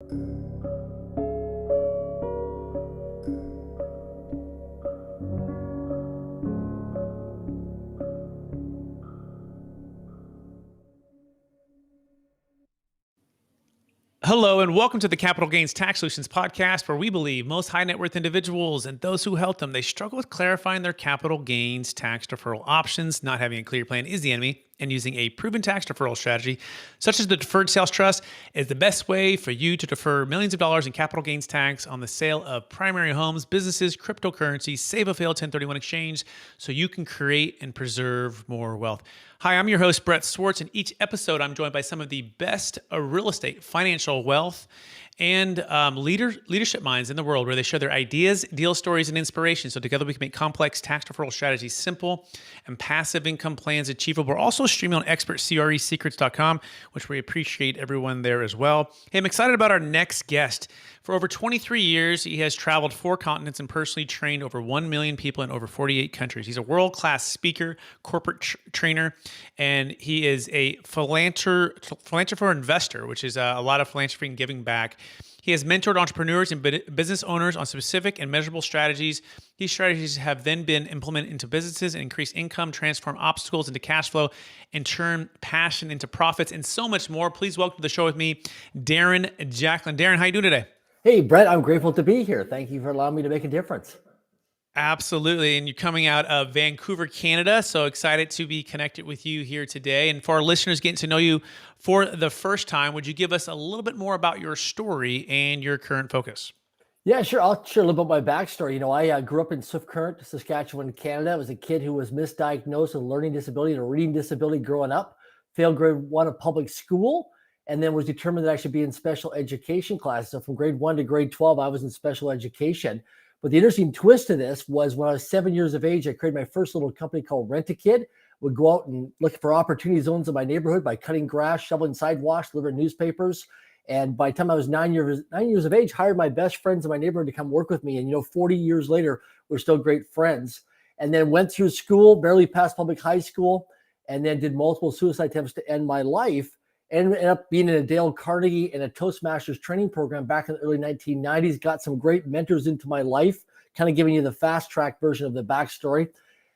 Hello, and welcome to the Capital Gains Tax Solutions podcast, where we believe most high net worth individuals and those who help them, they struggle with clarifying their capital gains tax deferral options. Not having a clear plan is the enemy, and using a proven tax deferral strategy, such as the Deferred Sales Trust, is the best way for you to defer millions of dollars in capital gains tax on the sale of primary homes, businesses, cryptocurrencies, save a failed 1031 exchange, so you can create and preserve more wealth. Hi, I'm your host, Brett Swarts. In each episode, I'm joined by some of the best real estate, financial, wealth, and leadership minds in the world, where they share their ideas, deal stories, and inspiration. So together we can make complex tax deferral strategies simple and passive income plans achievable. We're also streaming on CREsecrets.com, which we appreciate everyone there as well. Hey, I'm excited about our next guest. For over 23 years, he has traveled 4 continents and personally trained over 1 million people in over 48 countries. He's a world-class speaker, corporate trainer, and he is a philanthropist investor, which is a lot of philanthropy and giving back. He has mentored entrepreneurs and business owners on specific and measurable strategies. These strategies have then been implemented into businesses and increase income, transform obstacles into cash flow, and turn passion into profits, and so much more. Please welcome to the show with me, Darren Jacklin. Darren, how you doing today? Hey, Brett, I'm grateful to be here. Thank you for allowing me to make a difference. Absolutely. And you're coming out of Vancouver, Canada. So excited to be connected with you here today. And for our listeners getting to know you for the first time, would you give us a little bit more about your story and your current focus? Yeah, sure. I'll share a little bit about my backstory. I grew up in Swift Current, Saskatchewan, Canada. I was a kid who was misdiagnosed with a learning disability and a reading disability growing up, failed grade 1 of public school, and then was determined that I should be in special education classes. So from grade 1 to grade 12, I was in special education. But the interesting twist to this was when I was 7 years of age, I created my first little company called Rent-A-Kid. Would go out and look for opportunity zones in my neighborhood by cutting grass, shoveling sidewalks, delivering newspapers. And by the time I was 9 years of age, hired my best friends in my neighborhood to come work with me. And 40 years later, we're still great friends. And then went through school, barely passed public high school, and then did multiple suicide attempts to end my life. And ended up being in a Dale Carnegie and a Toastmasters training program back in the early 1990s. Got some great mentors into my life, kind of giving you the fast track version of the backstory.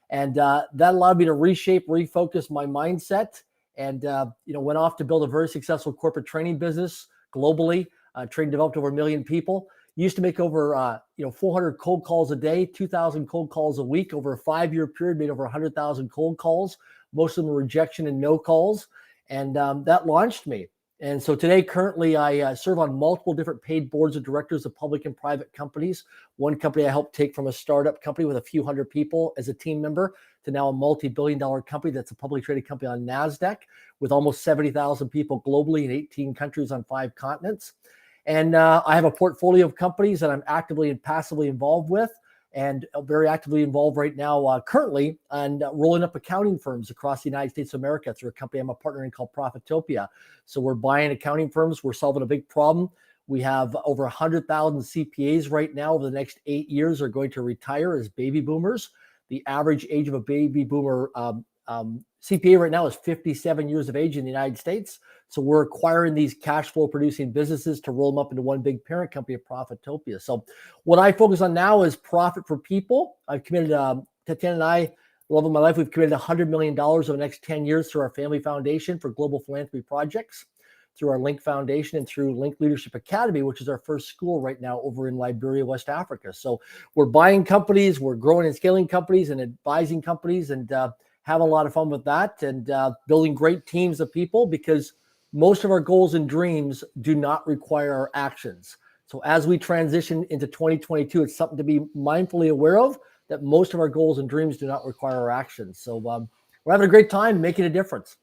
And that allowed me to reshape, refocus my mindset, and went off to build a very successful corporate training business globally. Trained, developed over 1 million people. Used to make over 400 cold calls a day, 2,000 cold calls a week. Over a 5-year period, made over 100,000 cold calls. Most of them were rejection and no calls. And that launched me. And so today, currently, I serve on multiple different paid boards of directors of public and private companies. One company I helped take from a startup company with a few hundred people as a team member to now a multi-billion-dollar company that's a publicly traded company on NASDAQ with almost 70,000 people globally in 18 countries on 5 continents. And I have a portfolio of companies that I'm actively and passively involved with, and very actively involved right now currently and rolling up accounting firms across the United States of America through a company I'm a partner in called Profitopia. So we're buying accounting firms. We're solving a big problem. We have over 100,000 CPAs right now over the next 8 years are going to retire as baby boomers. The average age of a baby boomer CPA right now is 57 years of age in the United States. So we're acquiring these cash flow producing businesses to roll them up into one big parent company of Profitopia. So what I focus on now is profit for people. I've committed, Tatiana and I, love of my life, we've committed $100 million over the next 10 years through our family foundation for global philanthropy projects, through our Link Foundation, and through Link Leadership Academy, which is our first school right now over in Liberia, West Africa. So we're buying companies, we're growing and scaling companies and advising companies, and having a lot of fun with that, and building great teams of people, because most of our goals and dreams do not require our actions. So as we transition into 2022, it's something to be mindfully aware of, that most of our goals and dreams do not require our actions. So we're having a great time making a difference.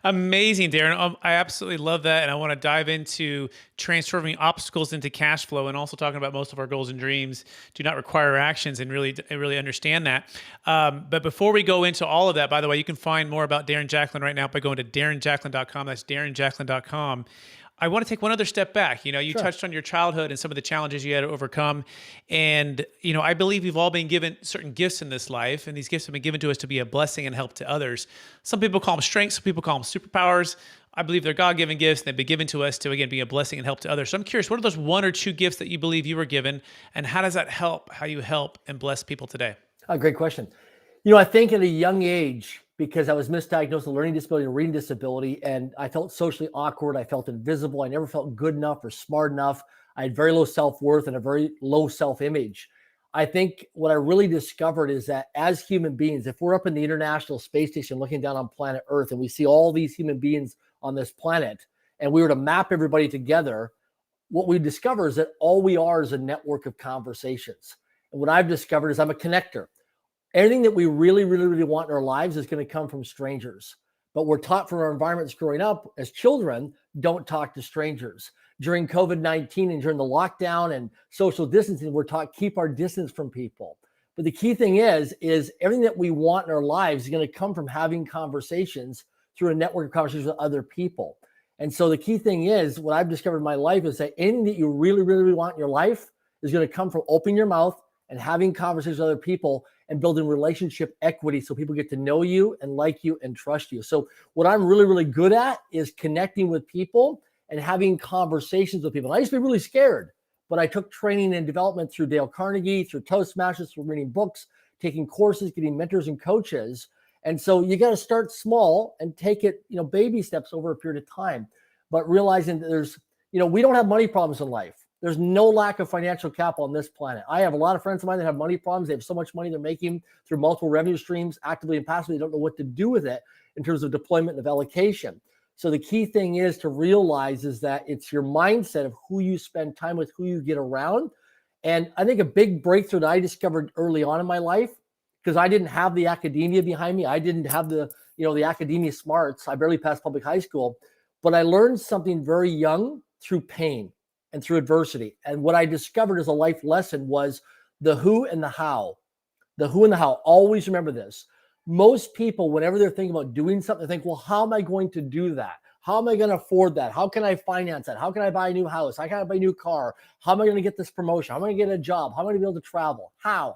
Amazing, Darren. I absolutely love that. And I want to dive into transforming obstacles into cash flow, and also talking about most of our goals and dreams do not require actions, and really understand that. But before we go into all of that, by the way, you can find more about Darren Jacklin right now by going to darrenjacklin.com. That's darrenjacklin.com. I want to take one other step back. You Sure. touched on your childhood and some of the challenges you had to overcome. And, I believe we've all been given certain gifts in this life, and these gifts have been given to us to be a blessing and help to others. Some people call them strengths, some people call them superpowers. I believe they're God-given gifts, and they've been given to us to, again, be a blessing and help to others. So I'm curious, what are those one or two gifts that you believe you were given, and how does that help how you help and bless people today? Great question. I think at a young age, because I was misdiagnosed with a learning disability and reading disability, and I felt socially awkward. I felt invisible. I never felt good enough or smart enough. I had very low self-worth and a very low self-image. I think what I really discovered is that as human beings, if we're up in the International Space Station looking down on planet Earth and we see all these human beings on this planet, and we were to map everybody together, what we discover is that all we are is a network of conversations. And what I've discovered is I'm a connector. Everything that we really, really, really want in our lives is going to come from strangers. But we're taught from our environments growing up as children, don't talk to strangers. During COVID-19 and during the lockdown and social distancing, we're taught keep our distance from people. But the key thing is everything that we want in our lives is going to come from having conversations through a network of conversations with other people. And so the key thing is what I've discovered in my life is that anything that you really, really, really want in your life is going to come from opening your mouth and having conversations with other people and building relationship equity so people get to know you and like you and trust you. So what I'm really, really good at is connecting with people and having conversations with people. And I used to be really scared, but I took training and development through Dale Carnegie, through Toastmasters, through reading books, taking courses, getting mentors and coaches. And so you got to start small and take it, baby steps over a period of time, but realizing that there's, we don't have money problems in life. There's no lack of financial capital on this planet. I have a lot of friends of mine that have money problems. They have so much money they're making through multiple revenue streams, actively and passively. They don't know what to do with it in terms of deployment and of allocation. So the key thing is to realize is that it's your mindset of who you spend time with, who you get around. And I think a big breakthrough that I discovered early on in my life, because I didn't have the academia behind me. I didn't have the academia smarts. I barely passed public high school, but I learned something very young through pain and through adversity. And what I discovered as a life lesson was the who and the how. The who and the how. Always remember this. Most people, whenever they're thinking about doing something, they think, well, how am I going to do that? How am I going to afford that? How can I finance that? How can I buy a new house? How can I buy a new car? How am I going to get this promotion? How am I going to get a job? How am I going to be able to travel? How?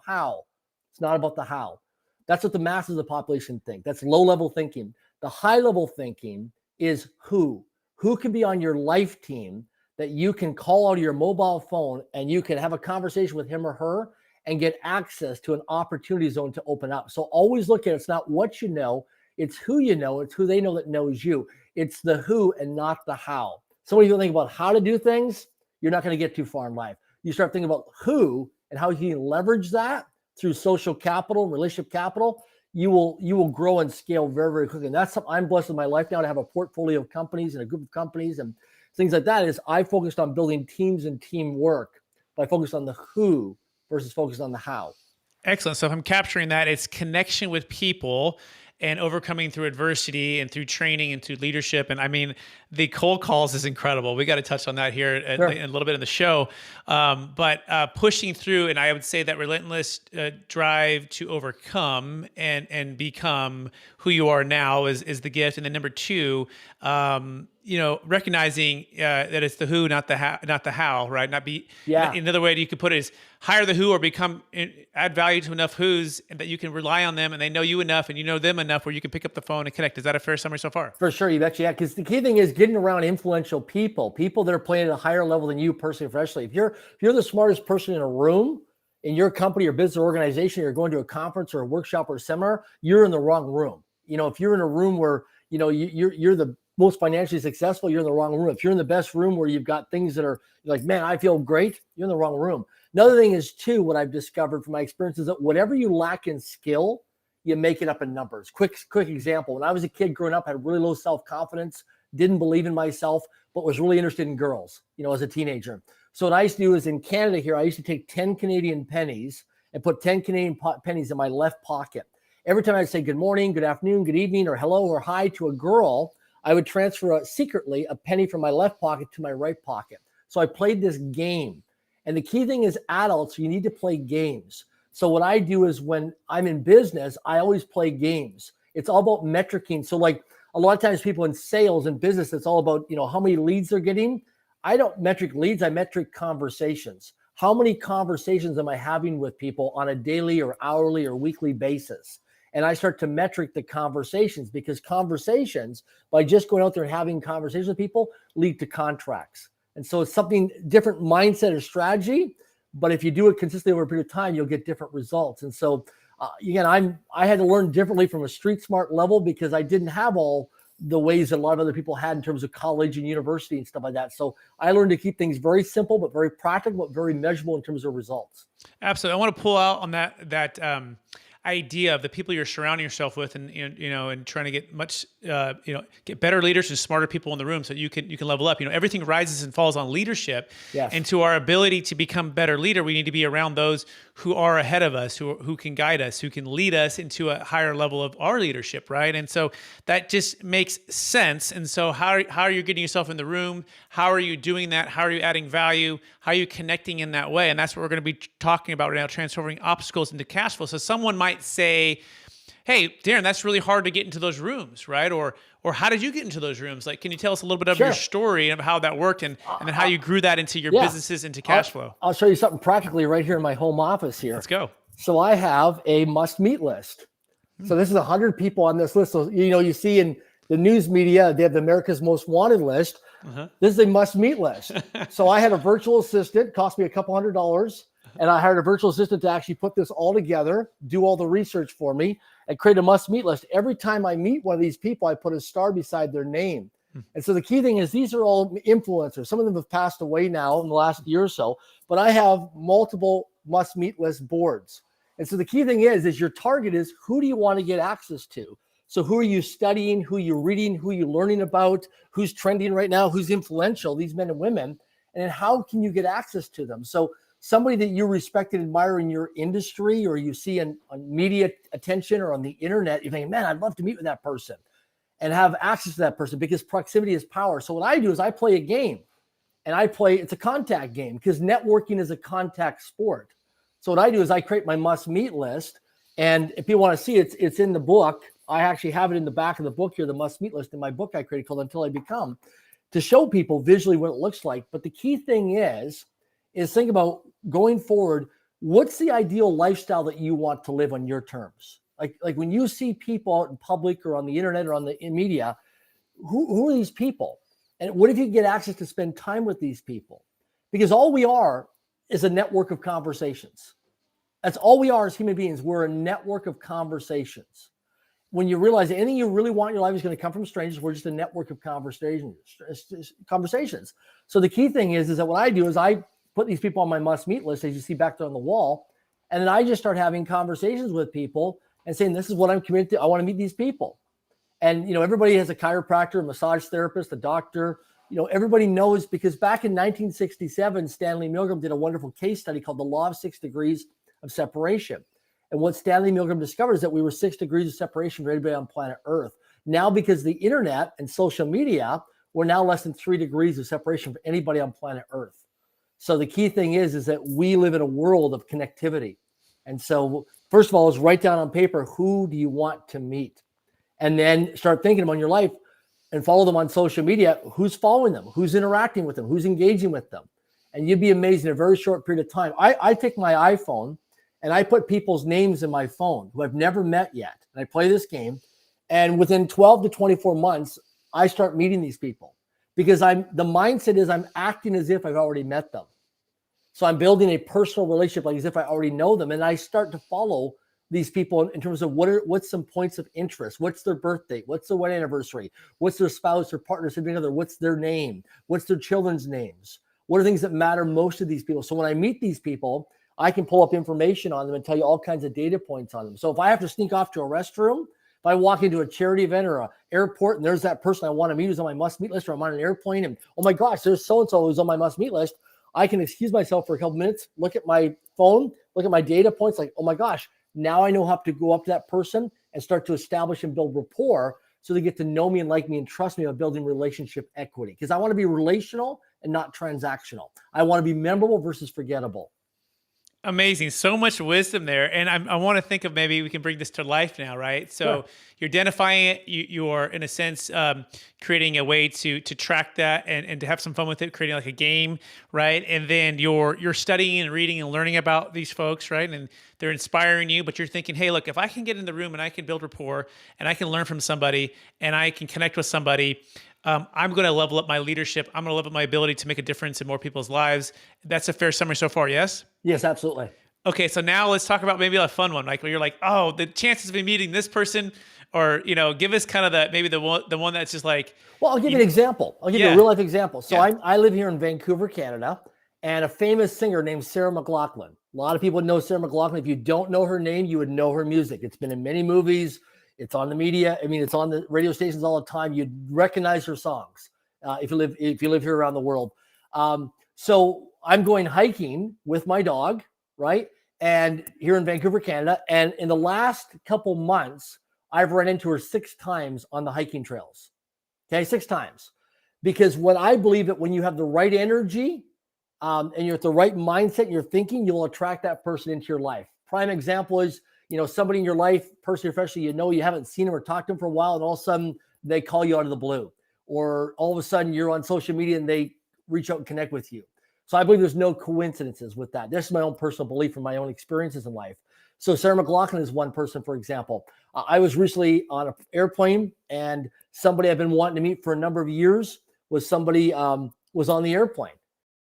It's not about the how. That's what the masses of the population think. That's low-level thinking. The high-level thinking is who. Who can be on your life team that you can call out of your mobile phone and you can have a conversation with him or her and get access to an opportunity zone to open up. So always look at it's not what you know, it's who you know, it's who they know that knows you. It's the who and not the how. So when you think about how to do things, you're not going to get too far in life. You start thinking about who and how you can leverage that through social capital, relationship capital, you will grow and scale very, very quickly. And that's something I'm blessed in my life now to have a portfolio of companies and a group of companies and things like that. Is I focused on building teams and teamwork, but I focused on the who versus focused on the how. Excellent. So if I'm capturing that, it's connection with people and overcoming through adversity and through training and through leadership. And I mean, the cold calls is incredible. We got to touch on that here sure. in a little bit in the show. But pushing through, and I would say that relentless drive to overcome and become who you are now is the gift. And then number two, recognizing that it's the who, not the how, right? Another way you could put it is hire the who or add value to enough who's and that you can rely on them and they know you enough and you know them enough where you can pick up the phone and connect. Is that a fair summary so far? For sure, you betcha. Yeah, because the key thing is getting around influential people that are playing at a higher level than you personally professionally. If you're the smartest person in a room, in your company or business or organization, you're going to a conference or a workshop or a seminar, you're in the wrong room. If you're in a room where you're the most financially successful, you're in the wrong room. If you're in the best room where you've got things that are like, man, I feel great, you're in the wrong room. Another thing is too, what I've discovered from my experience is that whatever you lack in skill, you make it up in numbers. Quick example. When I was a kid growing up, I had really low self-confidence, didn't believe in myself, but was really interested in girls, as a teenager. So what I used to do is in Canada here, I used to take 10 Canadian pennies and put 10 Canadian pennies in my left pocket. Every time I'd say good morning, good afternoon, good evening, or hello or hi to a girl, I would transfer secretly a penny from my left pocket to my right pocket. So I played this game. And the key thing is adults, you need to play games. So what I do is when I'm in business, I always play games. It's all about metricing. So like a lot of times people in sales and business, it's all about, how many leads they're getting. I don't metric leads, I metric conversations. How many conversations am I having with people on a daily or hourly or weekly basis? And I start to metric the conversations, because conversations, by just going out there and having conversations with people, lead to contracts. And so it's something different mindset or strategy, but if you do it consistently over a period of time, you'll get different results. And so again, I had to learn differently from a street smart level, because I didn't have all the ways that a lot of other people had in terms of college and university and stuff like that. So I learned to keep things very simple, but very practical, but very measurable in terms of results. Absolutely. I want to pull out on that idea of the people you're surrounding yourself with, and and trying to get get better leaders and smarter people in the room so you can level up. Everything rises and falls on leadership. Yes. And to our ability to become better leader, we need to be around those who are ahead of us, who can guide us, who can lead us into a higher level of our leadership, right? And so that just makes sense. And so how are you getting yourself in the room? How are you doing that? How are you adding value? How are you connecting in that way? And that's what we're going to be talking about right now, transforming obstacles into cash flow. So someone might say, hey, Darren, that's really hard to get into those rooms, right? Or how did you get into those rooms? Like, can you tell us a little bit of your story and how that worked, and then how you grew that into your businesses, into cash flow? I'll show you something practically right here in my home office here. Let's go. So I have a must-meet list. So this is 100 people on this list. So, you see in the news media, they have the America's Most Wanted list. This is a must-meet list. So I had a virtual assistant, cost me a couple $100. And I hired a virtual assistant to actually put this all together, do all the research for me, and create a must-meet list. Every time I meet one of these people, I put a star beside their name. And so the key thing is, these are all influencers. Some of them have passed away now in the last year or so, but I have multiple must-meet list boards. And so the key thing is your target is, who do you want to get access to? So who are you studying, who are you reading, who are you learning about, who's trending right now, who's influential, these men and women, and then how can you get access to them? So somebody that you respect and admire in your industry, or you see on media attention or on the internet, you're thinking, man, I'd love to meet with that person and have access to that person, because proximity is power. So what I do is I play a game, and it's a contact game, because networking is a contact sport. So what I do is I create my must meet list. And if you want to see it, it's in the book. I actually have it in the back of the book here, the must meet list in my book I created called Until I Become, to show people visually what it looks like. But the key thing is think about going forward, what's the ideal lifestyle that you want to live on your terms? Like when you see people out in public or on the internet or in media, who are these people? And what if you get access to spend time with these people? Because all we are is a network of conversations. That's all we are as human beings. We're a network of conversations. When you realize that anything you really want in your life is going to come from strangers, we're just a network of conversations. So the key thing is that what I do is I put these people on my must meet list, as you see back there on the wall. And then I just start having conversations with people and saying, this is what I'm committed to. I want to meet these people. And, everybody has a chiropractor, a massage therapist, a doctor. Everybody knows, because back in 1967, Stanley Milgram did a wonderful case study called The Law of 6 Degrees of Separation. And what Stanley Milgram discovered is that we were 6 degrees of separation from everybody on planet Earth. Now, because of the internet and social media, we're now less than 3 degrees of separation from anybody on planet Earth. So the key thing is that we live in a world of connectivity. And so first of all, is write down on paper, who do you want to meet? And then start thinking about your life and follow them on social media. Who's following them? Who's interacting with them? Who's engaging with them? And you'd be amazed in a very short period of time. I take my iPhone and I put people's names in my phone who I've never met yet. And I play this game. And within 12 to 24 months, I start meeting these people, because the mindset is I'm acting as if I've already met them. So I'm building a personal relationship like as if I already know them. And I start to follow these people in terms of what's some points of interest, what's their birthday, what's their wedding anniversary, what's their spouse or partner, significant other, what's their name, what's their children's names, what are things that matter most to these people. So when I meet these people, I can pull up information on them and tell you all kinds of data points on them. So if I have to sneak off to a restroom, if I walk into a charity event or an airport and there's that person I want to meet who's on my must meet list, or I'm on an airplane and, oh my gosh, there's so-and-so who's on my must meet list, I can excuse myself for a couple minutes, look at my phone, look at my data points, like, oh my gosh, now I know how to go up to that person and start to establish and build rapport so they get to know me and like me and trust me about building relationship equity. Because I want to be relational and not transactional. I want to be memorable versus forgettable. Amazing. So much wisdom there. And I want to think of maybe we can bring this to life now, right? So Sure. you're identifying it. You're in a sense, creating a way to track that and to have some fun with it, creating like a game, right? And then you're studying and reading and learning about these folks, right? And they're inspiring you, but you're thinking, hey, look, if I can get in the room and I can build rapport and I can learn from somebody and I can connect with somebody, I'm going to level up my leadership. I'm going to level up my ability to make a difference in more people's lives. That's a fair summary so far, yes? Yes, absolutely. Okay, so now let's talk about maybe a fun one, like where you're like, oh, the chances of me meeting this person, or give us kind of the one that's just like, Well, I'll give you an example. I'll give you a yeah, real life example. So yeah, I live here in Vancouver, Canada, and a famous singer named Sarah McLachlan. A lot of people know Sarah McLachlan. If you don't know her name, you would know her music. It's been in many movies. It's on the media. I mean, it's on the radio stations all the time. You'd recognize her songs if you live here around the world. So I'm going hiking with my dog, right? And here in Vancouver, Canada. And in the last couple months, I've run into her 6 times on the hiking trails. Okay, 6 times. Because what I believe that when you have the right energy and you're at the right mindset and you're thinking, you'll attract that person into your life. Prime example is, somebody in your life, person professionally, you haven't seen them or talked to them for a while, and all of a sudden they call you out of the blue. Or all of a sudden you're on social media and they reach out and connect with you. So I believe there's no coincidences with that. This is my own personal belief from my own experiences in life. So Sarah McLachlan is one person, for example. I was recently on an airplane, and somebody I've been wanting to meet for a number of years was somebody was on the airplane.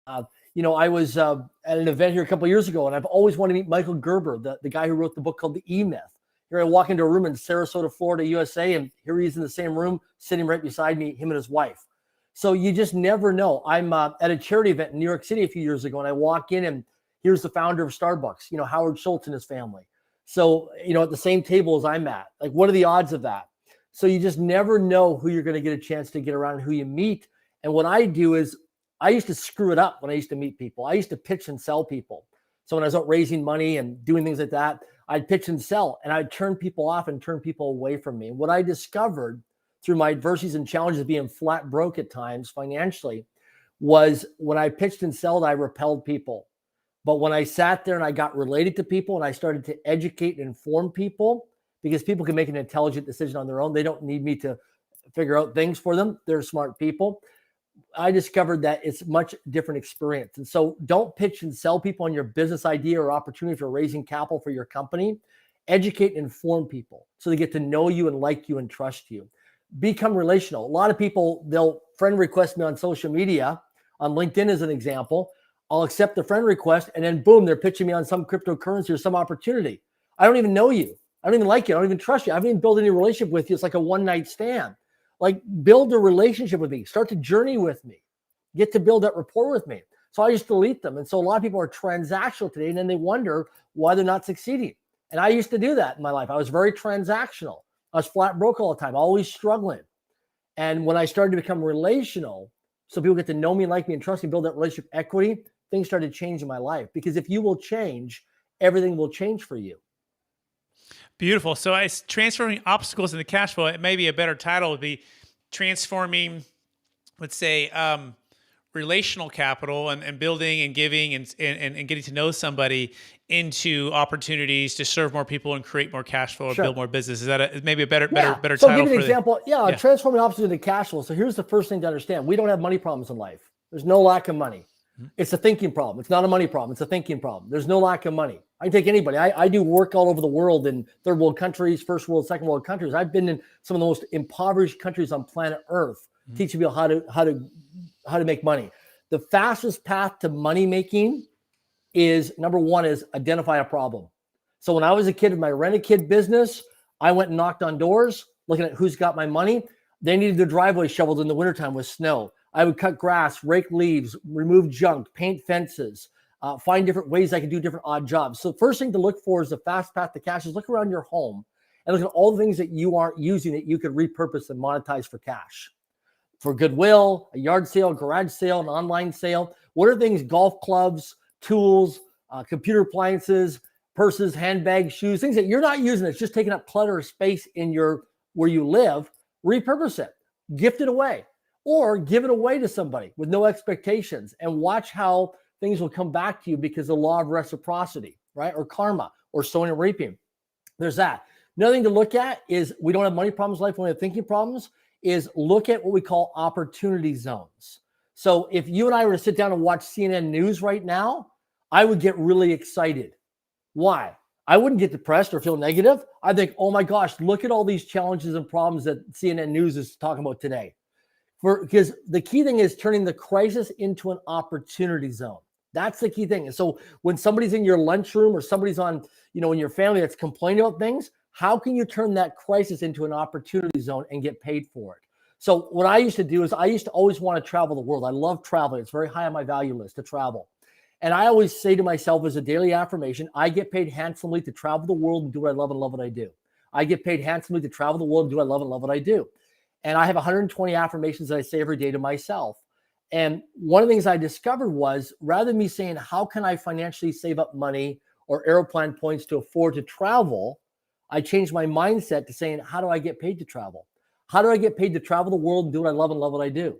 I was at an event here a couple of years ago, and I've always wanted to meet Michael Gerber, the guy who wrote the book called The E-Myth. Here I walk into a room in Sarasota, Florida, USA, and here he is in the same room, sitting right beside me, him and his wife. So you just never know. I'm at a charity event in New York City a few years ago, and I walk in, and here's the founder of Starbucks, Howard Schultz and his family. So, at the same table as I'm at, like, what are the odds of that? So you just never know who you're going to get a chance to get around and who you meet. And what I do is I used to screw it up when I used to meet people. I used to pitch and sell people. So when I was out raising money and doing things like that, I'd pitch and sell, and I'd turn people off and turn people away from me. And what I discovered through my adversities and challenges of being flat broke at times financially was when I pitched and sold, I repelled people. But when I sat there and I got related to people and I started to educate and inform people, because people can make an intelligent decision on their own. They don't need me to figure out things for them. They're smart people. I discovered that it's much different experience. And so don't pitch and sell people on your business idea or opportunity for raising capital for your company. Educate and inform people so they get to know you and like you and trust you. Become relational. A lot of people, they'll friend request me on social media, on LinkedIn as an example. I'll accept the friend request, and then boom, they're pitching me on some cryptocurrency or some opportunity. I don't even know you. I don't even like you. I don't even trust you. I haven't even built any relationship with you. It's like a one-night stand. Like, build a relationship with me. Start to journey with me. Get to build that rapport with me. So I just delete them. And so a lot of people are transactional today, and then they wonder why they're not succeeding. And I used to do that in my life. I was very transactional. I was flat broke all the time, always struggling. And when I started to become relational, so people get to know me, like me, and trust me, build that relationship equity, things started changing my life. Because if you will change, everything will change for you. beautiful. So it's transforming obstacles into cash flow. It may be a better title would be transforming, let's say, relational capital and building and giving and getting to know somebody into opportunities to serve more people and create more cash flow or Sure. build more business. Is that maybe a better So title? give you For an example. Yeah. Transforming opposite into cash flow. So here's the first thing to understand. We don't have money problems in life. There's no lack of money. It's a thinking problem. It's not a money problem. It's a thinking problem. There's no lack of money. I can take anybody. I do work all over the world in third world countries, first world, second world countries. I've been in some of the most impoverished countries on planet Earth, teaching people how to make money. The fastest path to money making is, number one, is identify a problem. So when I was a kid in my rent-a-kid business, I went and knocked on doors, looking at who's got my money. They needed their driveway shoveled in the wintertime with snow. I would cut grass, rake leaves, remove junk, paint fences, find different ways I could do different odd jobs. So the first thing to look for is the fast path to cash is look around your home and look at all the things that you aren't using that you could repurpose and monetize for cash. For goodwill, a yard sale, garage sale, an online sale. What are things, golf clubs, tools, computer appliances, purses, handbags, shoes, things that you're not using. It's just taking up clutter or space in where you live. Repurpose it, gift it away, or give it away to somebody with no expectations, and watch how things will come back to you because the law of reciprocity, right? Or karma, or sowing and reaping. There's that. Another thing to look at is we don't have money problems in life, we only have thinking problems, is look at what we call opportunity zones. So if you and I were to sit down and watch CNN News right now, I would get really excited. Why? I wouldn't get depressed or feel negative. I think, oh my gosh, look at all these challenges and problems that CNN News is talking about today. Because the key thing is turning the crisis into an opportunity zone. That's the key thing. And so when somebody's in your lunchroom or somebody's on, in your family that's complaining about things, how can you turn that crisis into an opportunity zone and get paid for it? So what I used to do is I used to always want to travel the world. I love traveling. It's very high on my value list to travel. And I always say to myself as a daily affirmation, I get paid handsomely to travel the world and do what I love and love what I do. I get paid handsomely to travel the world and do what I love and love what I do. And I have 120 affirmations that I say every day to myself. And one of the things I discovered was rather than me saying, how can I financially save up money or Aeroplan points to afford to travel, I changed my mindset to saying, how do I get paid to travel? How do I get paid to travel the world and do what I love and love what I do?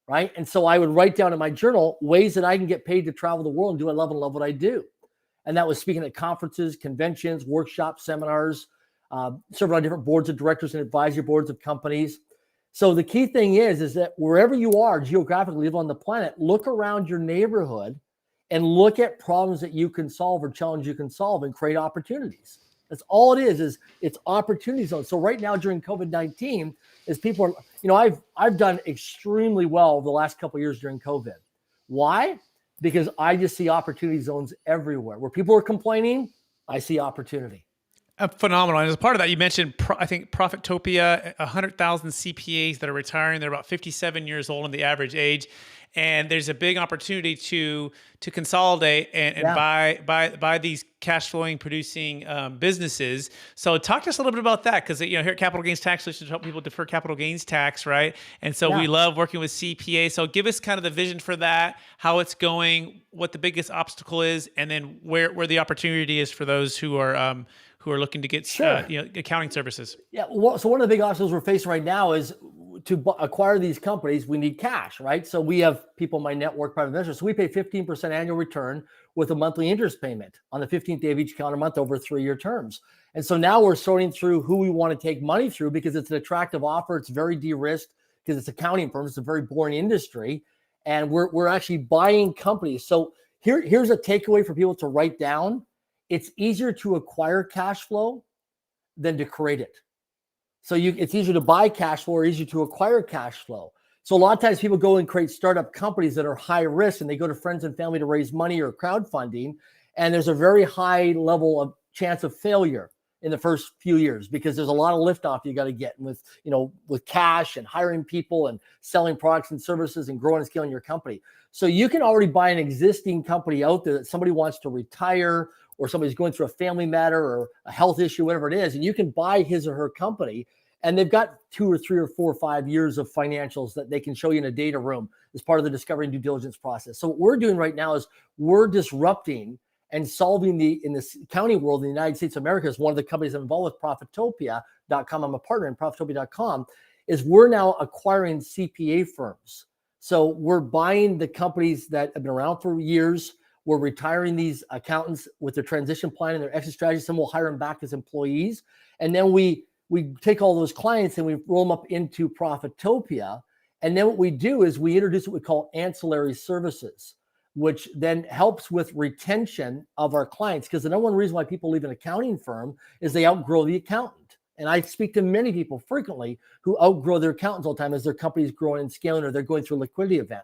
Right. And so I would write down in my journal ways that I can get paid to travel the world and do what I love and love what I do. And that was speaking at conferences, conventions, workshops, seminars, serving on different boards of directors and advisory boards of companies. So the key thing is that wherever you are geographically live on the planet, look around your neighborhood and look at problems that you can solve or challenges you can solve and create opportunities. That's all it is it's opportunity zones. So right now during COVID-19, as people are, I've done extremely well the last couple of years during COVID. Why? Because I just see opportunity zones everywhere. Where people are complaining, I see opportunity. Phenomenal. And as a part of that, you mentioned, I think, Profitopia, 100,000 CPAs that are retiring. They're about 57 years old in the average age. And there's a big opportunity to consolidate and buy these cash flowing producing businesses. So talk to us a little bit about that, because here at Capital Gains Tax Solutions help people defer capital gains tax, right? And so we love working with CPA. So give us kind of the vision for that, how it's going, what the biggest obstacle is, and then where the opportunity is for those who are looking to get accounting services. Yeah. Well, so one of the big obstacles we're facing right now is to acquire these companies, we need cash, right? So we have people in my network, private investors. So we pay 15% annual return with a monthly interest payment on the 15th day of each calendar month over 3-year terms. And so now we're sorting through who we want to take money through because it's an attractive offer. It's very de-risked because it's accounting firms. It's a very boring industry. And we're actually buying companies. So here's a takeaway for people to write down. It's easier to acquire cash flow than to create it. So it's easier to buy cash flow or easier to acquire cash flow. So a lot of times people go and create startup companies that are high risk and they go to friends and family to raise money or crowdfunding. And there's a very high level of chance of failure in the first few years because there's a lot of liftoff you got to get with cash and hiring people and selling products and services and growing and scaling your company. So you can already buy an existing company out there that somebody wants to retire or somebody's going through a family matter or a health issue, whatever it is, and you can buy his or her company, and they've got 2 or 3 or 4 or 5 years of financials that they can show you in a data room as part of the discovery and due diligence process. So what we're doing right now is we're disrupting and solving in this accounting world in the United States of America. Is one of the companies I'm involved with, Profitopia.com. I'm a partner in Profitopia.com. Is we're now acquiring CPA firms. So we're buying the companies that have been around for years. We're retiring these accountants with their transition plan and their exit strategy. Some will hire them back as employees. And then we take all those clients and we roll them up into Profitopia. And then what we do is we introduce what we call ancillary services, which then helps with retention of our clients. Because the number one reason why people leave an accounting firm is they outgrow the accountant. And I speak to many people frequently who outgrow their accountants all the time as their company's growing and scaling or they're going through a liquidity event.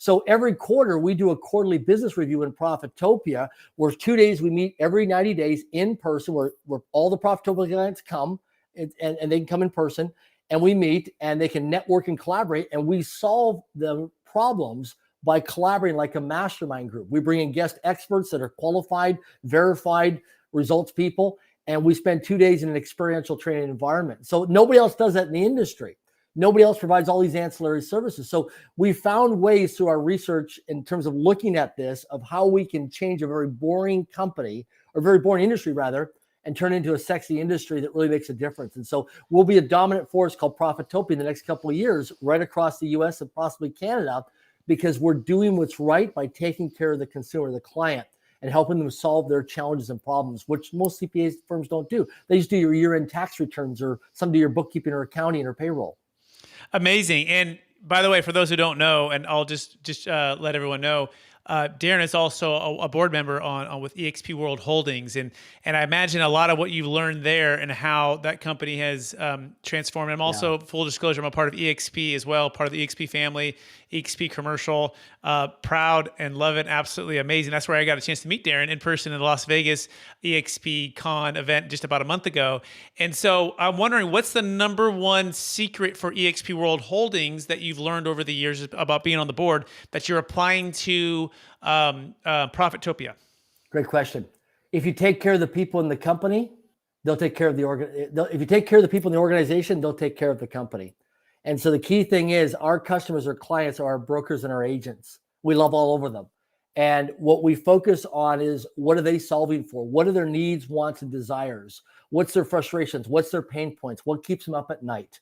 So every quarter, we do a quarterly business review in Profitopia, where 2 days we meet every 90 days in person, where all the Profitopia clients come and they can come in person and we meet and they can network and collaborate and we solve the problems by collaborating like a mastermind group. We bring in guest experts that are qualified, verified results people, and we spend 2 days in an experiential training environment. So nobody else does that in the industry. Nobody else provides all these ancillary services. So we found ways through our research in terms of looking at this of how we can change a very boring company or very boring industry rather, and turn it into a sexy industry that really makes a difference. And so we'll be a dominant force called Profitopia in the next couple of years, right across the US and possibly Canada, because we're doing what's right by taking care of the consumer, the client, and helping them solve their challenges and problems, which most CPA firms don't do. They just do your year-end tax returns or some do your bookkeeping or accounting or payroll. Amazing. And by the way, for those who don't know, and I'll just let everyone know, Darren is also a board member on with EXP World Holdings, and I imagine a lot of what you've learned there and how that company has transformed. I'm also, full disclosure, I'm a part of EXP as well, part of the EXP family, EXP Commercial. Proud and love it, absolutely amazing. That's where I got a chance to meet Darren in person in the Las Vegas EXP Con event just about a month ago. And so I'm wondering, what's the number one secret for EXP World Holdings that you've learned over the years about being on the board that you're applying to Profitopia? Great question. If you take care of the people in the company, they'll take care of if you take care of the people in the organization, they'll take care of the company. And so the key thing is our customers or clients are our brokers and our agents. We love all over them. And what we focus on is, what are they solving for? What are their needs, wants, and desires? What's their frustrations? What's their pain points? What keeps them up at night?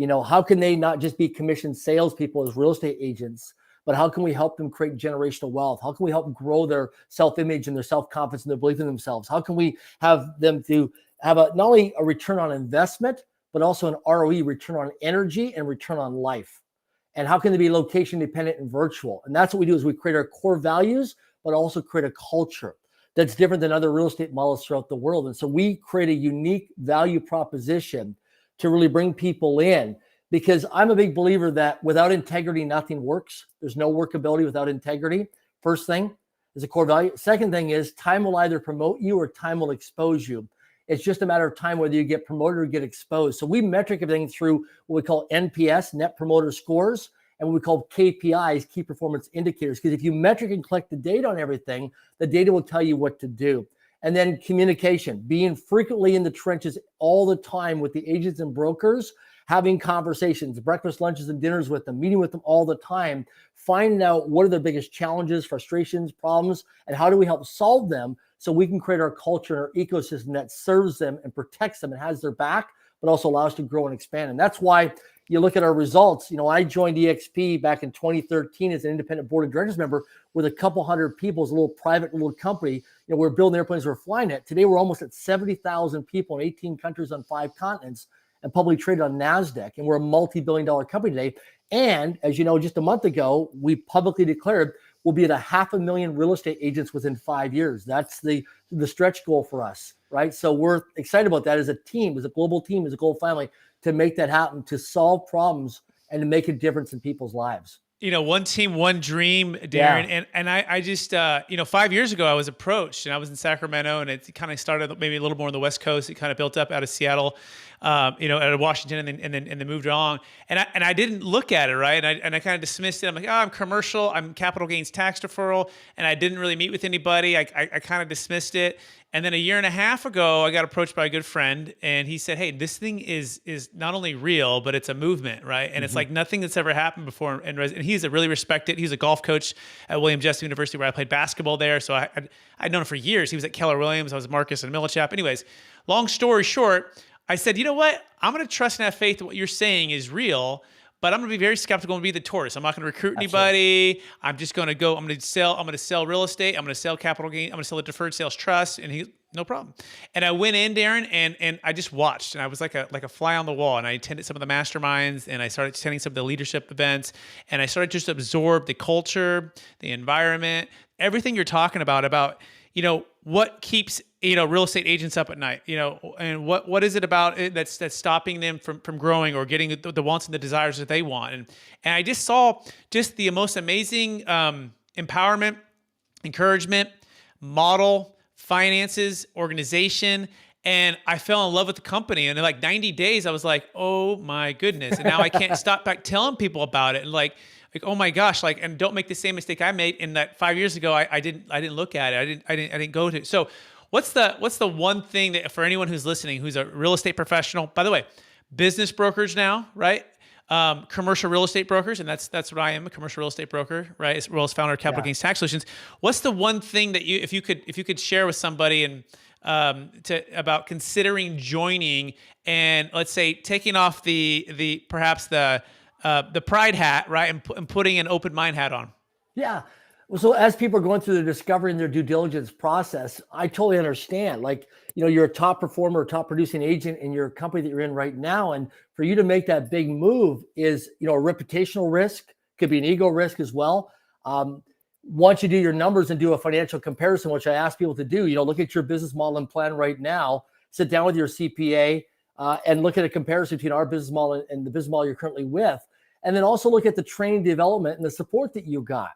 How can they not just be commissioned salespeople as real estate agents, but how can we help them create generational wealth? How can we help grow their self-image and their self-confidence and their belief in themselves? How can we have them to have not only a return on investment, but also an ROE, return on energy, and return on life? And how can they be location dependent and virtual? And that's what we do, is we create our core values, but also create a culture that's different than other real estate models throughout the world. And so we create a unique value proposition to really bring people in, because I'm a big believer that without integrity, nothing works. There's no workability without integrity. First thing is a core value. Second thing is, time will either promote you or time will expose you. It's just a matter of time whether you get promoted or get exposed. So we metric everything through what we call NPS, Net Promoter Scores, and what we call KPIs, Key Performance Indicators. Because if you metric and collect the data on everything, the data will tell you what to do. And then communication, being frequently in the trenches all the time with the agents and brokers, having conversations, breakfast, lunches, and dinners with them, meeting with them all the time, finding out what are their biggest challenges, frustrations, problems, and how do we help solve them, so we can create our culture and our ecosystem that serves them and protects them and has their back, but also allows to grow and expand. And that's why you look at our results. I joined EXP back in 2013 as an independent board of directors member with a couple hundred people as a little private little company. We're building airplanes, we're flying it. Today, we're almost at 70,000 people in 18 countries on 5 continents and publicly traded on NASDAQ. And we're a multi-billion-dollar company today. And as you know, just a month ago, we publicly declared we'll be at 500,000 real estate agents within 5 years. That's the stretch goal for us, right? So we're excited about that as a team, as a global team, as a global family, to make that happen, to solve problems and to make a difference in people's lives. One team, one dream, Darren. Yeah. And I just, 5 years ago, I was approached, and I was in Sacramento, and it kind of started maybe a little more on the West Coast. It kind of built up out of Seattle, out of Washington, and then moved on. And I didn't look at it, right? And I kind of dismissed it. I'm like, I'm commercial, I'm capital gains tax deferral, and I didn't really meet with anybody. I kind of dismissed it. And then a year and a half ago, I got approached by a good friend, and he said, hey, this thing is not only real, but it's a movement, right? And it's like nothing that's ever happened before. And he's a really respected, he's a golf coach at William Jessup University, where I played basketball there. So I'd known him for years. He was at Keller Williams. I was Marcus and Millichap. Anyways, long story short, I said, you know what? I'm going to trust and have faith that what you're saying is real, but I'm going to be very skeptical and be the tortoise. I'm not going to recruit anybody. I'm just going to go, I'm going to sell real estate. I'm going to sell capital gain. I'm going to sell a deferred sales trust. And he, no problem. And I went in, Darren, and I just watched, and I was like a fly on the wall. And I attended some of the masterminds, and I started attending some of the leadership events, and I started just to absorb the culture, the environment, everything you're talking about, what keeps, real estate agents up at night, and what is it about it that's stopping them from growing or getting the wants and the desires that they want. And I just saw just the most amazing empowerment, encouragement, model, finances, organization. And I fell in love with the company. And in like 90 days, I was like, oh my goodness. And now I can't stop back telling people about it. And like, oh my gosh, and don't make the same mistake I made in that 5 years ago. I didn't look at it. I didn't go to it. So what's the one thing that, for anyone who's listening, who's a real estate professional, by the way, business brokers now, right? Commercial real estate brokers, and that's what I am, a commercial real estate broker, right? As well as founder of Capital Gains Tax Solutions. What's the one thing that if you could share with somebody and about considering joining, and let's say taking off the the pride hat, right, and putting an open mind hat on. Yeah. Well, so as people are going through their discovery and their due diligence process, I totally understand. Like, you're a top performer, top producing agent in your company that you're in right now. And for you to make that big move is, a reputational risk, could be an ego risk as well. Once you do your numbers and do a financial comparison, which I ask people to do, look at your business model and plan right now, sit down with your CPA and look at a comparison between our business model and the business model you're currently with. And then also look at the training development and the support that you got.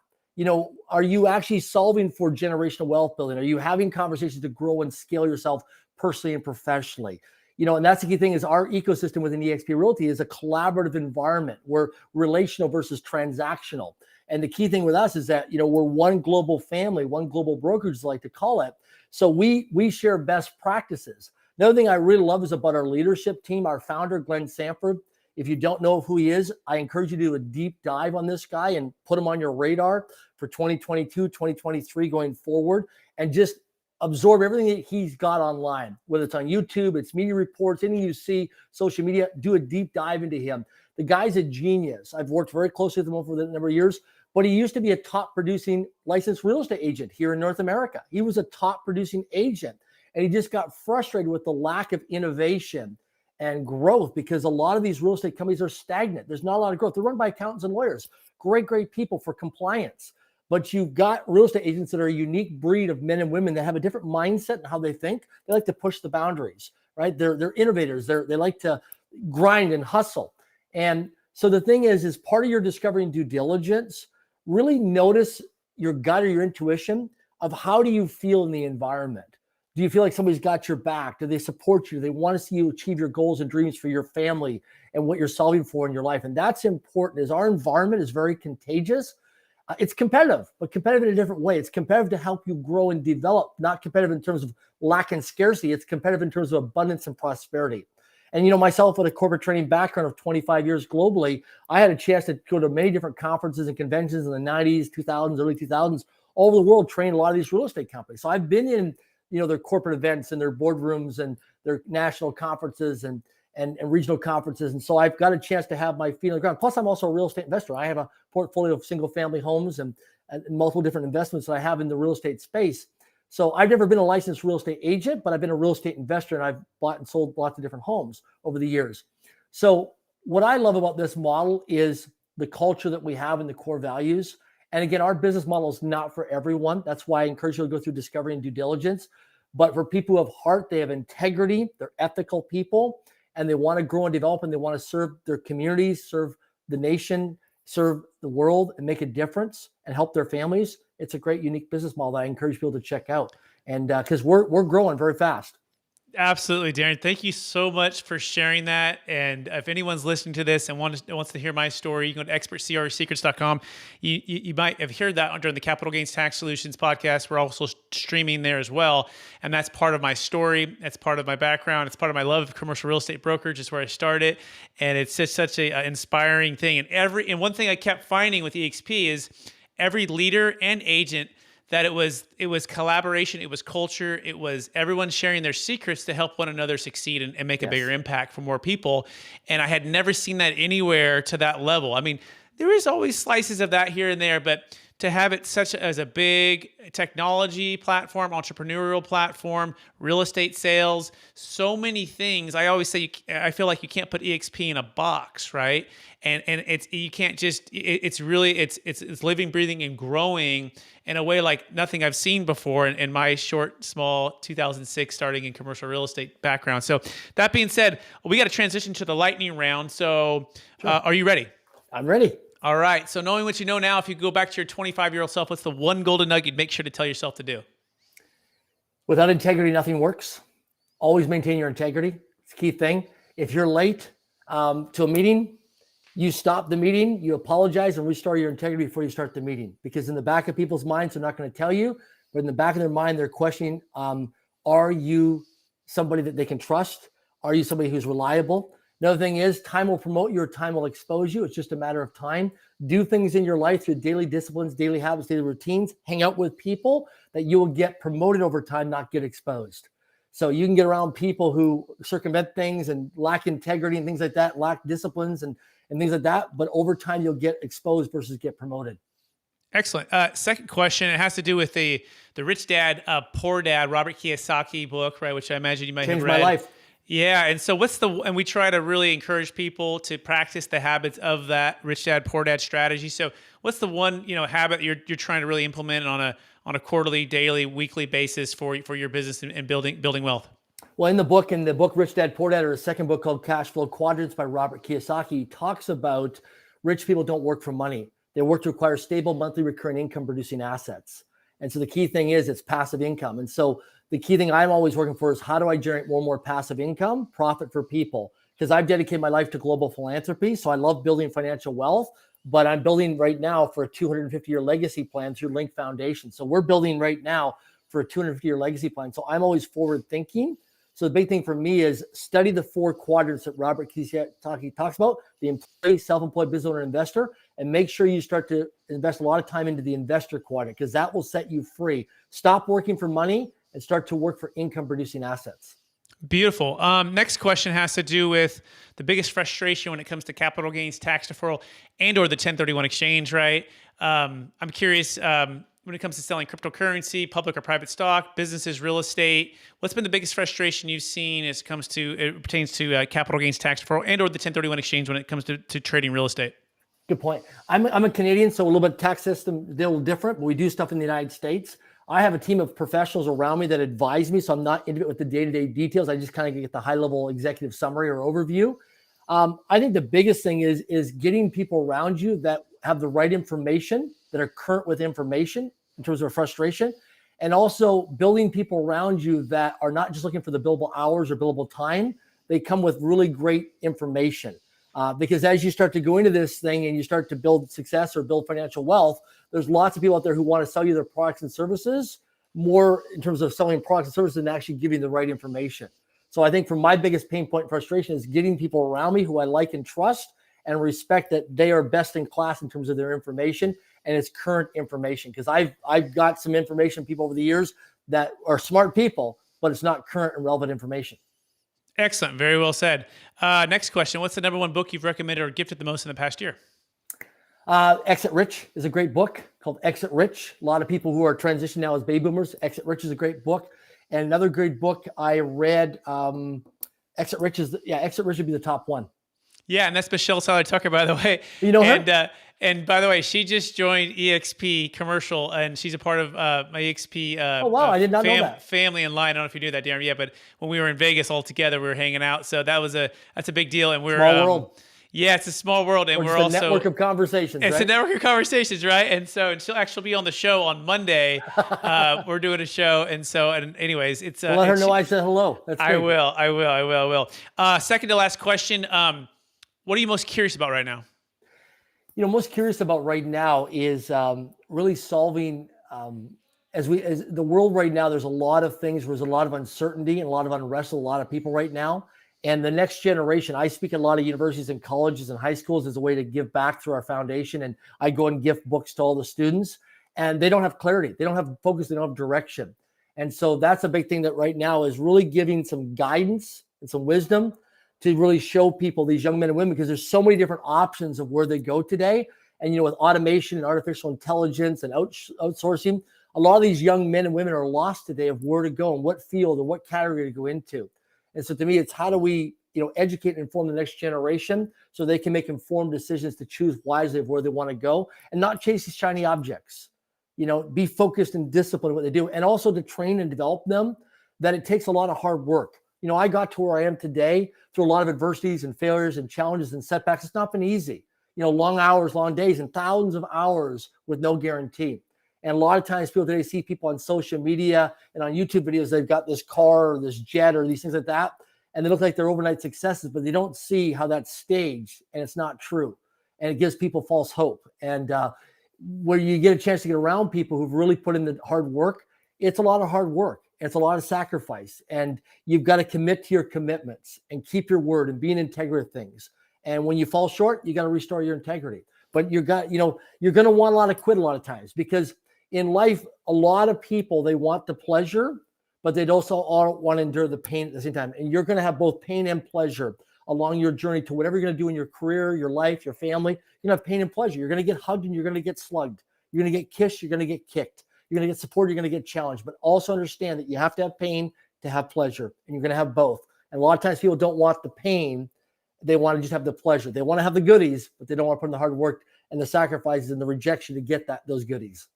Are you actually solving for generational wealth building? Are you having conversations to grow and scale yourself personally and professionally? And that's the key thing is our ecosystem within eXp Realty is a collaborative environment. We're relational versus transactional. And the key thing with us is that, we're one global family, one global brokerage, as I like to call it. So we share best practices. Another thing I really love is about our leadership team, our founder, Glenn Sanford. If you don't know who he is, I encourage you to do a deep dive on this guy and put him on your radar for 2022, 2023 going forward, and just absorb everything that he's got online, whether it's on YouTube, it's media reports, anything you see, social media, do a deep dive into him. The guy's a genius. I've worked very closely with him over the number of years, but he used to be a top producing licensed real estate agent here in North America. He was a top producing agent, and he just got frustrated with the lack of innovation and growth because a lot of these real estate companies are stagnant. There's not a lot of growth. They're run by accountants and lawyers, great people for compliance. But you've got real estate agents that are a unique breed of men and women that have a different mindset and how they think. They like to push the boundaries, right? They're innovators. They like to grind and hustle. And so the thing is part of your discovery and due diligence, really notice your gut or your intuition of how do you feel in the environment. Do you feel like somebody's got your back? Do they support you? Do they want to see you achieve your goals and dreams for your family and what you're solving for in your life? And that's important. Is our environment is very contagious. It's competitive, but competitive in a different way. It's competitive to help you grow and develop, not competitive in terms of lack and scarcity. It's competitive in terms of abundance and prosperity. And, myself with a corporate training background of 25 years globally, I had a chance to go to many different conferences and conventions in the 90s, 2000s, early 2000s, all over the world, trained a lot of these real estate companies. So I've been in, their corporate events and their boardrooms and their national conferences and regional conferences. And so I've got a chance to have my feet on the ground. Plus, I'm also a real estate investor. I have a portfolio of single family homes and multiple different investments that I have in the real estate space. So I've never been a licensed real estate agent, but I've been a real estate investor and I've bought and sold lots of different homes over the years. So what I love about this model is the culture that we have and the core values. And again, our business model is not for everyone. That's why I encourage you to go through discovery and due diligence. But for people who have heart, they have integrity, they're ethical people, and they want to grow and develop, and they want to serve their communities, serve the nation, serve the world, and make a difference and help their families. It's a great, unique business model that I encourage people to check out. And because we're growing very fast. Absolutely, Darren. Thank you so much for sharing that. And if anyone's listening to this and wants to hear my story, you can go to expertcresecrets.com. You might have heard that during the Capital Gains Tax Solutions podcast. We're also streaming there as well. And that's part of my story. That's part of my background. It's part of my love of commercial real estate brokerage. It's where I started. And it's just such a inspiring thing. And one thing I kept finding with EXP is every leader and agent that it was collaboration, it was culture, it was everyone sharing their secrets to help one another succeed and make a bigger impact for more people. And I had never seen that anywhere to that level. I mean, there is always slices of that here and there, but to have it such as a big technology platform, entrepreneurial platform, real estate sales, so many things. I always say, I feel like you can't put EXP in a box, right? And you can't just, it's living, breathing, and growing in a way like nothing I've seen before in my short, small 2006 starting in commercial real estate background. So that being said, we got to transition to the lightning round. So are you ready? I'm ready. All right. So knowing what you know now, if you go back to your 25-year-old self, what's the one golden nugget you'd make sure to tell yourself to do? Without integrity, nothing works. Always maintain your integrity. It's a key thing. If you're late to a meeting, you stop the meeting, you apologize, and restore your integrity before you start the meeting. Because in the back of people's minds, they're not going to tell you, but in the back of their mind, they're questioning, are you somebody that they can trust? Are you somebody who's reliable? Another thing is time will promote you or time will expose you. It's just a matter of time. Do things in your life through daily disciplines, daily habits, daily routines. Hang out with people that you will get promoted over time, not get exposed. So you can get around people who circumvent things and lack integrity and things like that, lack disciplines and and things like that. But over time, you'll get exposed versus get promoted. Excellent. Second question, it has to do with the Rich Dad, Poor Dad, Robert Kiyosaki book, right? Which I imagine you might have read. Changed my life. Yeah. And so and we try to really encourage people to practice the habits of that Rich Dad, Poor Dad strategy. So what's the one, habit you're trying to really implement on a quarterly, daily, weekly basis for your business and building wealth? Well, in the book Rich Dad, Poor Dad, or a second book called Cash Flow Quadrants by Robert Kiyosaki, he talks about rich people don't work for money. They work to acquire stable monthly recurring income producing assets. And so the key thing is it's passive income. And so the key thing I'm always working for is how do I generate more and more passive income, profit for people? Because I've dedicated my life to global philanthropy. So I love building financial wealth, but I'm building right now for a 250-year legacy plan through Link Foundation. So we're building right now for a 250-year legacy plan. So I'm always forward thinking. So the big thing for me is study the 4 quadrants that Robert Kiyosaki talks about: the employee, self-employed, business owner, investor, and make sure you start to invest a lot of time into the investor quadrant, because that will set you free. Stop working for money and start to work for income producing assets. Beautiful. Next question has to do with the biggest frustration when it comes to capital gains tax deferral and or the 1031 exchange, right? I'm curious, when it comes to selling cryptocurrency, public or private stock, businesses, real estate, what's been the biggest frustration you've seen as it pertains to capital gains tax deferral and or the 1031 exchange when it comes to trading real estate? Good point. I'm a Canadian, so a little bit tax system, they're a little different, but we do stuff in the United States. I have a team of professionals around me that advise me, so I'm not into it with the day-to-day details. I just kind of get the high-level executive summary or overview. I think the biggest thing is getting people around you that have the right information, that are current with information in terms of frustration, and also building people around you that are not just looking for the billable hours or billable time. They come with really great information. Because as you start to go into this thing and you start to build success or build financial wealth, there's lots of people out there who want to sell you their products and services more in terms of selling products and services than actually giving the right information. So I think for my biggest pain point and frustration is getting people around me who I like and trust and respect that they are best in class in terms of their information and it's current information. Because I've got some information people over the years that are smart people, but it's not current and relevant information. Excellent. Very well said. Next question. What's the number one book you've recommended or gifted the most in the past year? Exit Rich is a great book called Exit Rich. A lot of people who are transitioning now as baby boomers. Exit Rich is a great book. And another great book I read, Exit Rich would be the top one. Yeah, and that's Michelle Sally Tucker, by the way. You know her? And by the way, she just joined EXP Commercial, and she's a part of my EXP oh, wow, I did not know that. Family in line. I don't know if you knew that, Darren. Yeah, but when we were in Vegas all together, we were hanging out. So that's a big deal. And we're small world. Yeah, it's a small world, and we're also a network of conversations. It's a network of conversations, right? And she'll actually be on the show on Monday. We're doing a show, and anyways, it's let her know I said hello. That's great. I will. Second to last question. What are you most curious about right now? Most curious about right now is really solving. As the world right now, there's a lot of things. There's a lot of uncertainty and a lot of unrest. A lot of people right now. And the next generation, I speak at a lot of universities and colleges and high schools as a way to give back through our foundation. And I go and gift books to all the students, and they don't have clarity. They don't have focus. They don't have direction. And so that's a big thing that right now is really giving some guidance and some wisdom to really show people, these young men and women, because there's so many different options of where they go today. And, with automation and artificial intelligence and outsourcing, a lot of these young men and women are lost today of where to go and what field or what category to go into. And so to me, it's how do we, educate and inform the next generation so they can make informed decisions to choose wisely of where they want to go and not chase these shiny objects, be focused and disciplined in what they do. And also to train and develop them, that it takes a lot of hard work. I got to where I am today through a lot of adversities and failures and challenges and setbacks. It's not been easy, long hours, long days, and thousands of hours with no guarantee. And a lot of times people today see people on social media and on YouTube videos, they've got this car or this jet or these things like that. And they look like they're overnight successes, but they don't see how that's staged and it's not true. And it gives people false hope. And where you get a chance to get around people who've really put in the hard work, it's a lot of hard work. It's a lot of sacrifice. And you've got to commit to your commitments and keep your word and be an integrity of things. And when you fall short, you got to restore your integrity. But you're going to want a lot of quit a lot of times, because in life, a lot of people, they want the pleasure, but they also all want to endure the pain at the same time. And you're going to have both pain and pleasure along your journey to whatever you're going to do in your career, your life, your family. You're going to have pain and pleasure. You're going to get hugged and you're going to get slugged. You're going to get kissed. You're going to get kicked. You're going to get support. You're going to get challenged. But also understand that you have to have pain to have pleasure, and you're going to have both. And a lot of times people don't want the pain. They want to just have the pleasure. They want to have the goodies, but they don't want to put in the hard work and the sacrifices and the rejection to get those goodies.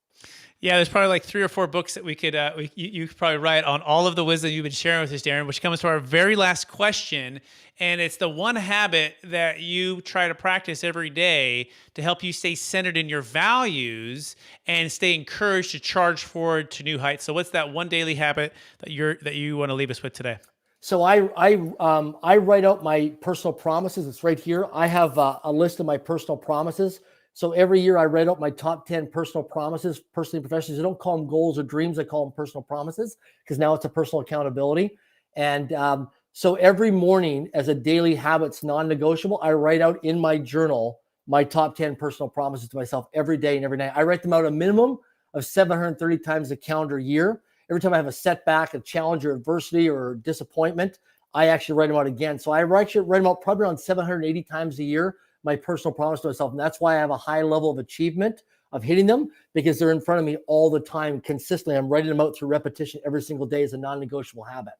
Yeah, there's probably like 3 or 4 books that we could you could probably write on all of the wisdom you've been sharing with us, Darren, which comes to our very last question. And it's the one habit that you try to practice every day to help you stay centered in your values and stay encouraged to charge forward to new heights. So what's that one daily habit that you want to leave us with today? So I write out my personal promises. It's right here. I have a list of my personal promises. So every year I write out my top 10 personal promises, personally and professionally. I don't call them goals or dreams. I call them personal promises because now it's a personal accountability. And so every morning as a daily habits non-negotiable, I write out in my journal my top 10 personal promises to myself every day and every night. I write them out a minimum of 730 times a calendar year. Every time I have a setback, a challenge or adversity or disappointment, I actually write them out again. So I actually write them out probably around 780 times a year, my personal promise to myself. And that's why I have a high level of achievement of hitting them, because they're in front of me all the time consistently. I'm writing them out through repetition every single day as a non-negotiable habit.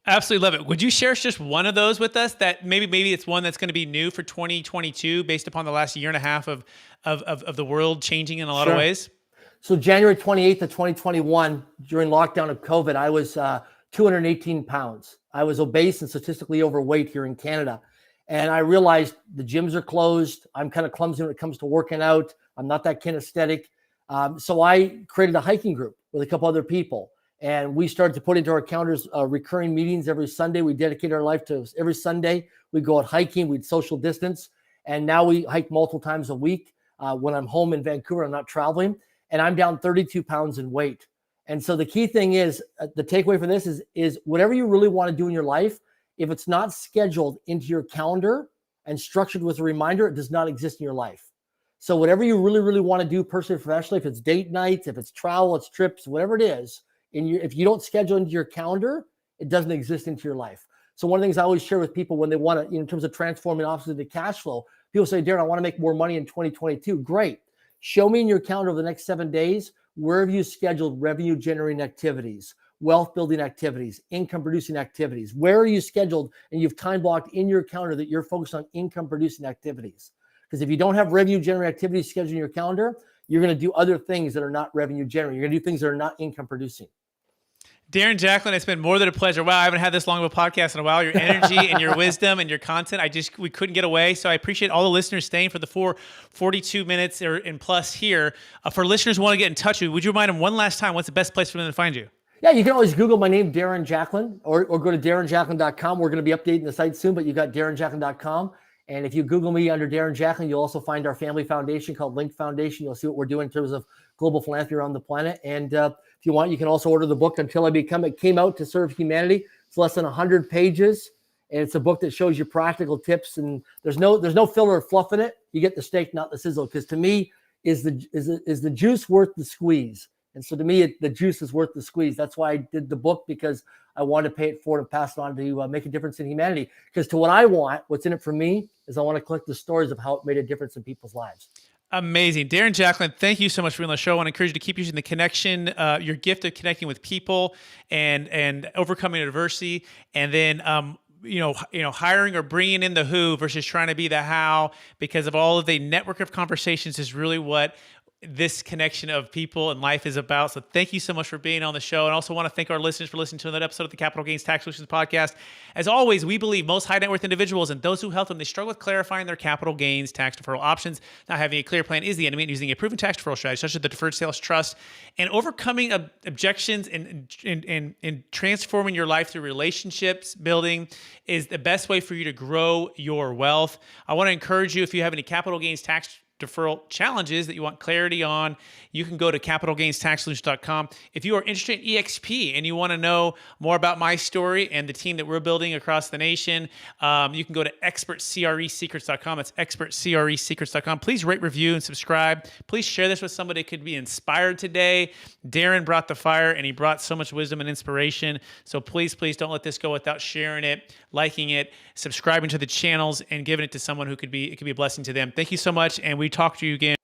Absolutely love it. Would you share just one of those with us that maybe it's one that's going to be new for 2022 based upon the last year and a half of the world changing in a lot of ways? So January 28th of 2021, during lockdown of COVID, I was 218 pounds. I was obese and statistically overweight here in Canada. And I realized the gyms are closed. I'm kind of clumsy when it comes to working out. I'm not that kinesthetic. So I created a hiking group with a couple other people. And we started to put into our calendars recurring meetings every Sunday. We dedicated our life to every Sunday. We go out hiking, we'd social distance. And now we hike multiple times a week. When I'm home in Vancouver, I'm not traveling. And I'm down 32 pounds in weight. And so the key thing is, the takeaway from this is whatever you really want to do in your life, if it's not scheduled into your calendar and structured with a reminder, it does not exist in your life. So whatever you really, really want to do personally, professionally, if it's date nights, if it's travel, it's trips, whatever it is, if you don't schedule into your calendar, it doesn't exist into your life. So one of the things I always share with people when they want to, in terms of transforming options into cash flow, people say, Darren, I want to make more money in 2022. Great. Show me in your calendar over the next 7 days, where have you scheduled revenue generating activities, wealth building activities, income producing activities? Where are you scheduled and you've time blocked in your calendar that you're focused on income producing activities? Because if you don't have revenue generating activities scheduled in your calendar, you're going to do other things that are not revenue generating. You're going to do things that are not income producing. Darren Jacklin, it's been more than a pleasure. Wow, I haven't had this long of a podcast in a while. Your energy and your wisdom and your content, we couldn't get away. So I appreciate all the listeners staying for the 42 minutes and plus here. For listeners who want to get in touch with you, would you remind them one last time, what's the best place for them to find you? Yeah, you can always Google my name, Darren Jacklin, or go to darrenjacklin.com. We're going to be updating the site soon, but you got darrenjacklin.com. And if you Google me under Darren Jacklin, you'll also find our family foundation called Link Foundation. You'll see what we're doing in terms of global philanthropy around the planet. And if you want, you can also order the book, Until I Become. It came out to serve humanity. It's less than 100 pages. And it's a book that shows you practical tips. And there's no filler or fluff in it. You get the steak, not the sizzle. Because to me, is the juice worth the squeeze? And so to me, the juice is worth the squeeze. That's why I did the book, because I wanted to pay it forward and pass it on to make a difference in humanity. Because to what I want, what's in it for me, is I want to collect the stories of how it made a difference in people's lives. Amazing. Darren Jacklin, thank you so much for being on the show. I want to encourage you to keep using the connection, your gift of connecting with people and overcoming adversity. And then, hiring or bringing in the who versus trying to be the how, because of all of the network of conversations is really what this connection of people and life is about. So thank you so much for being on the show. And also want to thank our listeners for listening to another episode of the Capital Gains Tax Solutions podcast. As always, we believe most high net worth individuals and those who help them, they struggle with clarifying their capital gains tax deferral options. Not having a clear plan is the enemy, and using a proven tax deferral strategy, such as the Deferred Sales Trust, and overcoming objections and transforming your life through relationships building is the best way for you to grow your wealth. I want to encourage you, if you have any capital gains tax deferral challenges that you want clarity on, you can go to capitalgainstaxsolutions.com. If you are interested in EXP and you want to know more about my story and the team that we're building across the nation, you can go to expertcresecrets.com. That's expertcresecrets.com. Please rate, review, and subscribe. Please share this with somebody that could be inspired today. Darren brought the fire, and he brought so much wisdom and inspiration. So please don't let this go without sharing it, liking it, subscribing to the channels, and giving it to someone who it could be a blessing to them. Thank you so much, and we talk to you again